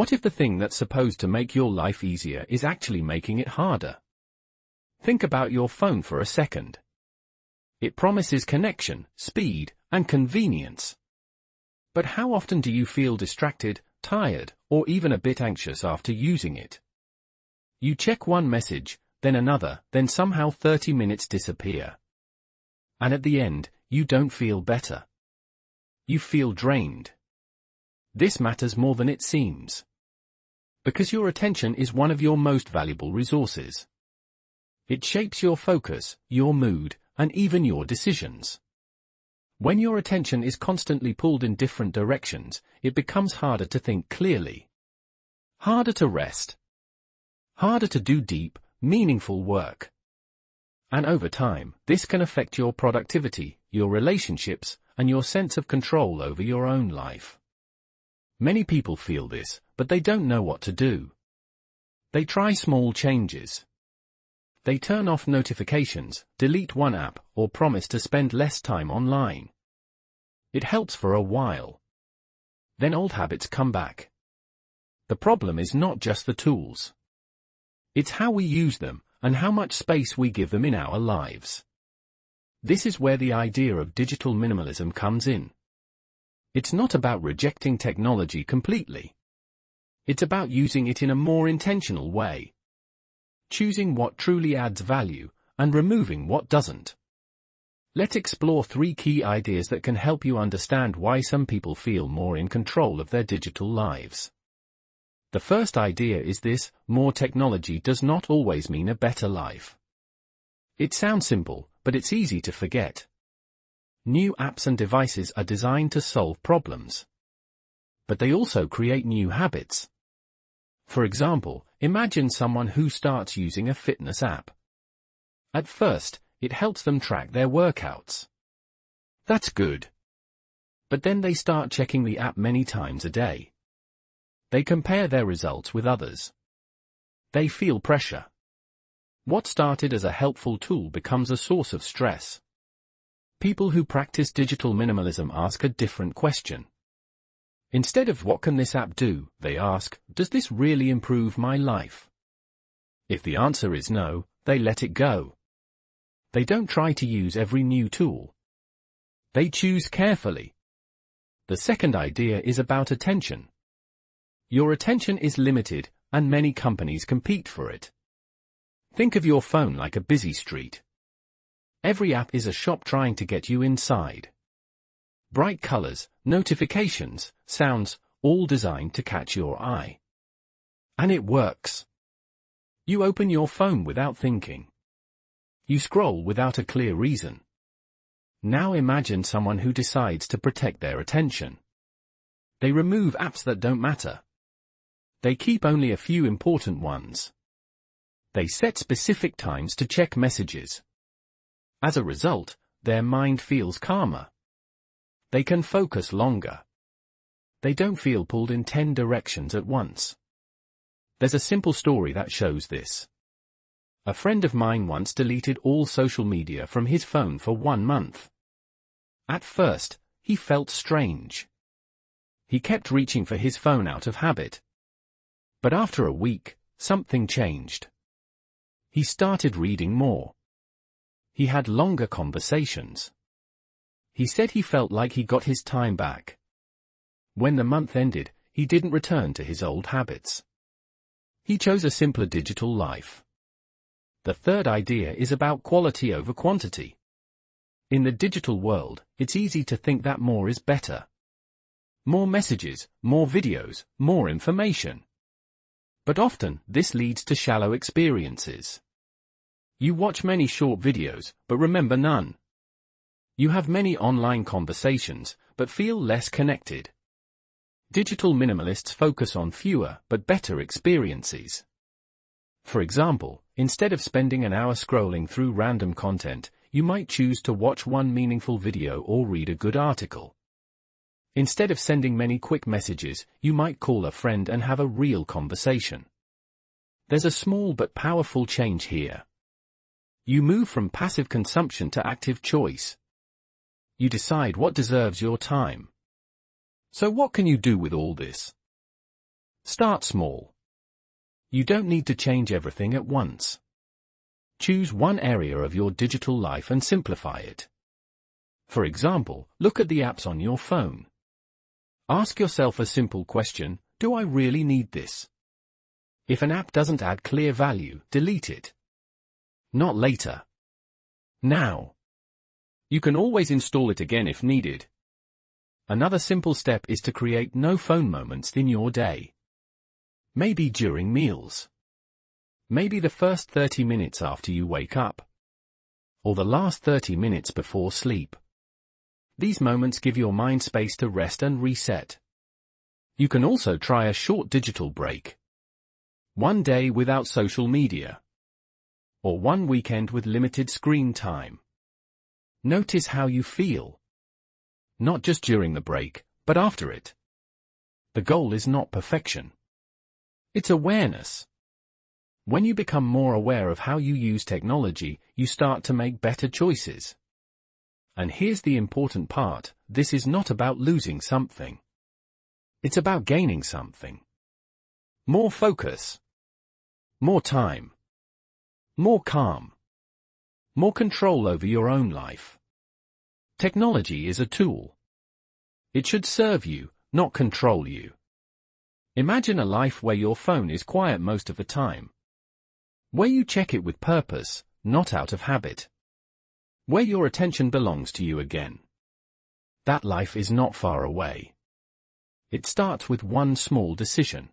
What if the thing that's supposed to make your life easier is actually making it harder? Think about your phone for a second. It promises connection, speed, and convenience. But how often do you feel distracted, tired, or even a bit anxious after using it? You check one message, then another, then somehow 30 minutes disappear. And at the end, you don't feel better. You feel drained. This matters more than it seems. Because your attention is one of your most valuable resources. It shapes your focus, your mood, and even your decisions. When your attention is constantly pulled in different directions, it becomes harder to think clearly. Harder to rest. Harder to do deep, meaningful work. And over time, this can affect your productivity, your relationships, and your sense of control over your own life. Many people feel this, but they don't know what to do. They try small changes. They turn off notifications, delete one app, or promise to spend less time online. It helps for a while. Then old habits come back. The problem is not just the tools. It's how we use them, and how much space we give them in our lives. This is where the idea of digital minimalism comes in. It's not about rejecting technology completely. It's about using it in a more intentional way. Choosing what truly adds value, and removing what doesn't. Let's explore 3 key ideas that can help you understand why some people feel more in control of their digital lives. The first idea is this: more technology does not always mean a better life. It sounds simple, but it's easy to forget. New apps and devices are designed to solve problems. But they also create new habits. For example, imagine someone who starts using a fitness app. At first, it helps them track their workouts. That's good. But then they start checking the app many times a day. They compare their results with others. They feel pressure. What started as a helpful tool becomes a source of stress. People who practice digital minimalism ask a different question. Instead of "what can this app do?" they ask, "does this really improve my life?" If the answer is no, they let it go. They don't try to use every new tool. They choose carefully. The second idea is about attention. Your attention is limited, and many companies compete for it. Think of your phone like a busy street. Every app is a shop trying to get you inside. Bright colors, notifications, sounds, all designed to catch your eye. And it works. You open your phone without thinking. You scroll without a clear reason. Now imagine someone who decides to protect their attention. They remove apps that don't matter. They keep only a few important ones. They set specific times to check messages. As a result, their mind feels calmer. They can focus longer. They don't feel pulled in 10 directions at once. There's a simple story that shows this. A friend of mine once deleted all social media from his phone for 1 month. At first, he felt strange. He kept reaching for his phone out of habit. But after a week, something changed. He started reading more. He had longer conversations. He said he felt like he got his time back. When the month ended, he didn't return to his old habits. He chose a simpler digital life. The third idea is about quality over quantity. In the digital world, it's easy to think that more is better. More messages, more videos, more information. But often, this leads to shallow experiences. You watch many short videos, but remember none. You have many online conversations, but feel less connected. Digital minimalists focus on fewer, but better experiences. For example, instead of spending an hour scrolling through random content, you might choose to watch one meaningful video or read a good article. Instead of sending many quick messages, you might call a friend and have a real conversation. There's a small but powerful change here. You move from passive consumption to active choice. You decide what deserves your time. So what can you do with all this? Start small. You don't need to change everything at once. Choose one area of your digital life and simplify it. For example, look at the apps on your phone. Ask yourself a simple question: do I really need this? If an app doesn't add clear value, delete it. Not later. Now. You can always install it again if needed. Another simple step is to create no phone moments in your day. Maybe during meals. Maybe the first 30 minutes after you wake up. Or the last 30 minutes before sleep. These moments give your mind space to rest and reset. You can also try a short digital break. One day without social media. Or one weekend with limited screen time. Notice how you feel. Not just during the break, but after it. The goal is not perfection. It's awareness. When you become more aware of how you use technology, you start to make better choices. And here's the important part: this is not about losing something. It's about gaining something. More focus. More time. More calm. More control over your own life. Technology is a tool. It should serve you, not control you. Imagine a life where your phone is quiet most of the time. Where you check it with purpose, not out of habit. Where your attention belongs to you again. That life is not far away. It starts with one small decision.